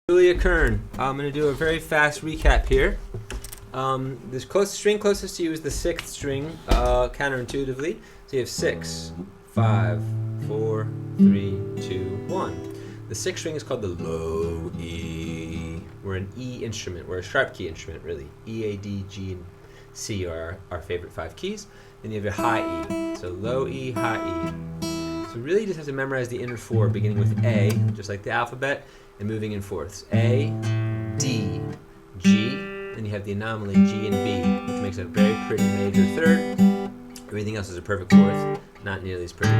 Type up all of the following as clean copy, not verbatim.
Julia Kern. I'm going to do a very fast recap here. The string closest to you is the sixth string, counterintuitively. So you have 6, 5, 4, 3, 2, 1. The sixth string is called the low E. We're an E instrument. We're a sharp key instrument, really. E, A, D, G, and C are our favorite 5 keys. Then you have your high E. So low E, high E. So really you just have to memorize the inner 4, beginning with A, just like the alphabet, and moving in fourths. A, D, G, and you have the anomaly G and B, which makes a very pretty major third. Everything else is a perfect fourth, not nearly as pretty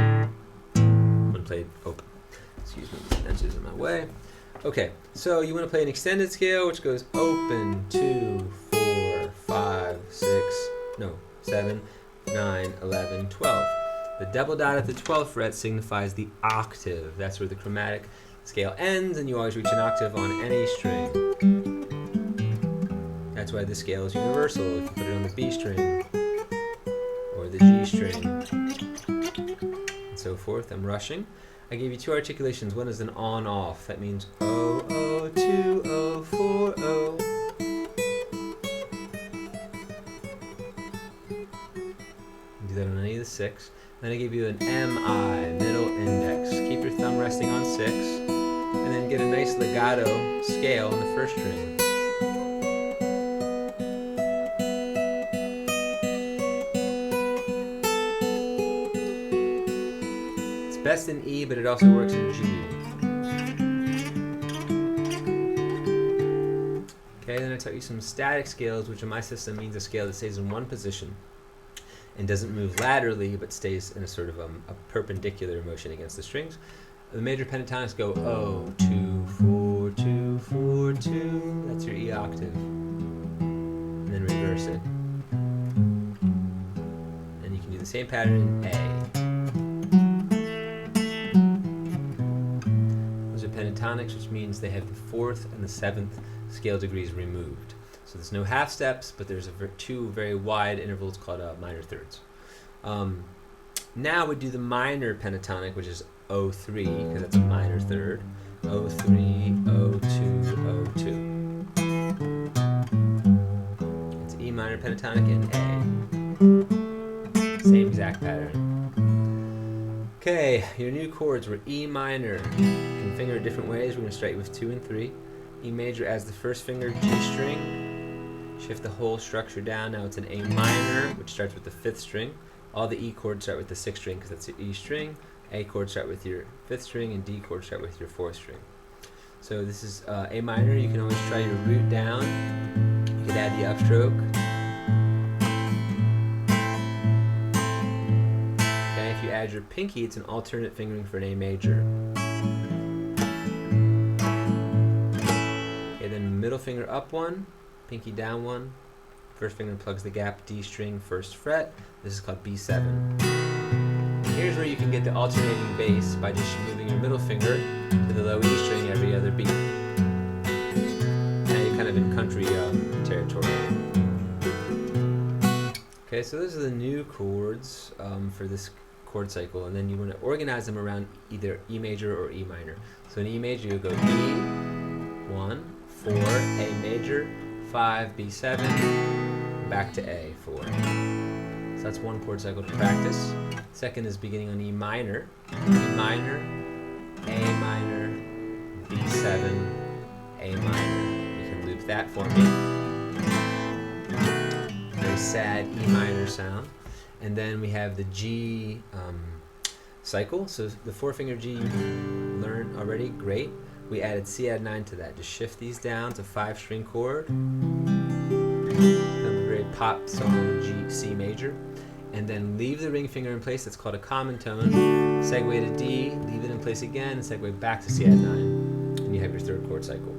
when played open. Excuse me, the dentures in my way. Okay, so you want to play an extended scale, which goes open, 2, 4, 5, 6, 7, 9, 11, 12. The double dot at the 12th fret signifies the octave. That's where the chromatic scale ends, and you always reach an octave on any string. That's why this scale is universal. You can put it on the B string or the G string and so forth. I'm rushing. I gave you 2 articulations. One is an on-off. That means O, O, 2, O, 4, O. Do that on any of the 6. Then I gave you an MI, middle index. Keep your thumb resting on 6. And then get a nice legato scale on the first string. It's best in E, but it also works in G. Okay, then I taught you some static scales, which in my system means a scale that stays in one position and doesn't move laterally, but stays in a sort of a perpendicular motion against the strings. The major pentatonics go O, 2, 4, 2, 4, 2. That's your E octave. And then reverse it. And you can do the same pattern in A. Those are pentatonics, which means they have the 4th and the 7th scale degrees removed. So there's no half steps, but there's 2 very wide intervals called minor thirds. Now we do the minor pentatonic, which is O3, because that's a minor third. O3, O2, O2. It's E minor pentatonic in A. Same exact pattern. Okay, your new chords were E minor. You can finger it different ways. We're going to start with 2 and 3. E major as the first finger, G string. Shift the whole structure down. Now it's an A minor, which starts with the 5th string. All the E chords start with the 6th string because that's the E string. A chords start with your 5th string, and D chords start with your 4th string. So this is A minor. You can always try your root down. You can add the upstroke. Okay, if you add your pinky, it's an alternate fingering for an A major. Okay, then middle finger up 1, pinky down 1. First finger plugs the gap, D string, 1st fret. This is called B7. Here's where you can get the alternating bass by just moving your middle finger to the low E string every other beat. Now you're kind of in country territory. Okay, so those are the new chords for this chord cycle, and then you want to organize them around either E major or E minor. So in E major you go E, 1, 4, A major, 5, B7, back to A, 4. So that's one chord cycle to practice. Second is beginning on E minor, A minor, B7, A minor. You can loop that for me. Very sad E minor sound. And then we have the G cycle. So the 4-finger G you learned already, great. We added C add 9 to that. Just shift these down to 5-string chord. Kind of a very pop song G, C major. And then leave the ring finger in place. That's called a common tone. Segue to D, leave it in place again, and segue back to C add 9. And you have your 3rd chord cycle.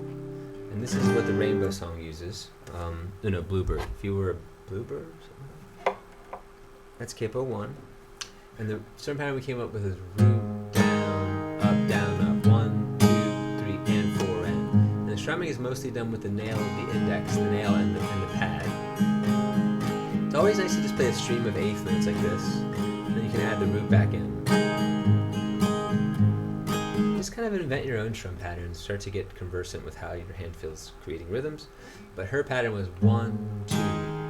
And this is what the rainbow song uses. No, Bluebird. If you were a bluebird or something. That's capo 1. And the certain pattern we came up with is root, down, up, 1, 2, 3, and 4, and the strumming is mostly done with the nail of the index, the nail and the pad. It's always nice to just play a stream of 8th notes like this, and then you can add the root back in. Just kind of invent your own strum patterns, start to get conversant with how your hand feels creating rhythms. But her pattern was 1, 2,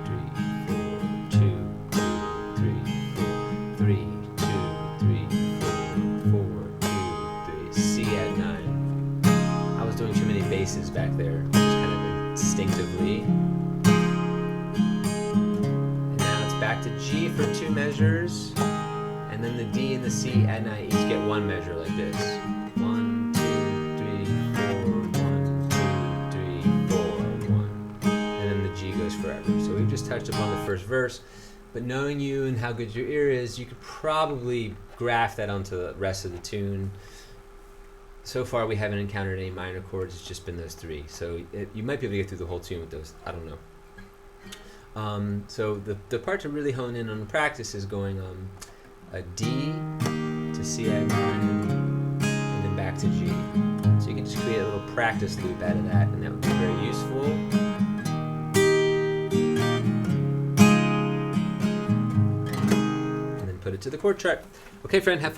3, 4, 2, 3, 4, 3, 2, 3, 4, 4, 2, 3, C at 9. I was doing too many basses back there, just kind of instinctively. And now it's back to G for 2 measures. And then the D and the C at 9 each get 1 measure like this. 1, 2, 3, 4, 1, 2, 3, 4, 1. And then the G goes forever. So we've just touched upon the first verse, but knowing you and how good your ear is, you could probably graft that onto the rest of the tune. So far we haven't encountered any minor chords, it's just been those 3. So you might be able to get through the whole tune with those, I don't know. So the part to really hone in on the practice is going a D to C at 9, and then back to G. So you can just create a little practice loop out of that, and that would be very useful. And then put it to the chord chart. Okay, friend, have fun.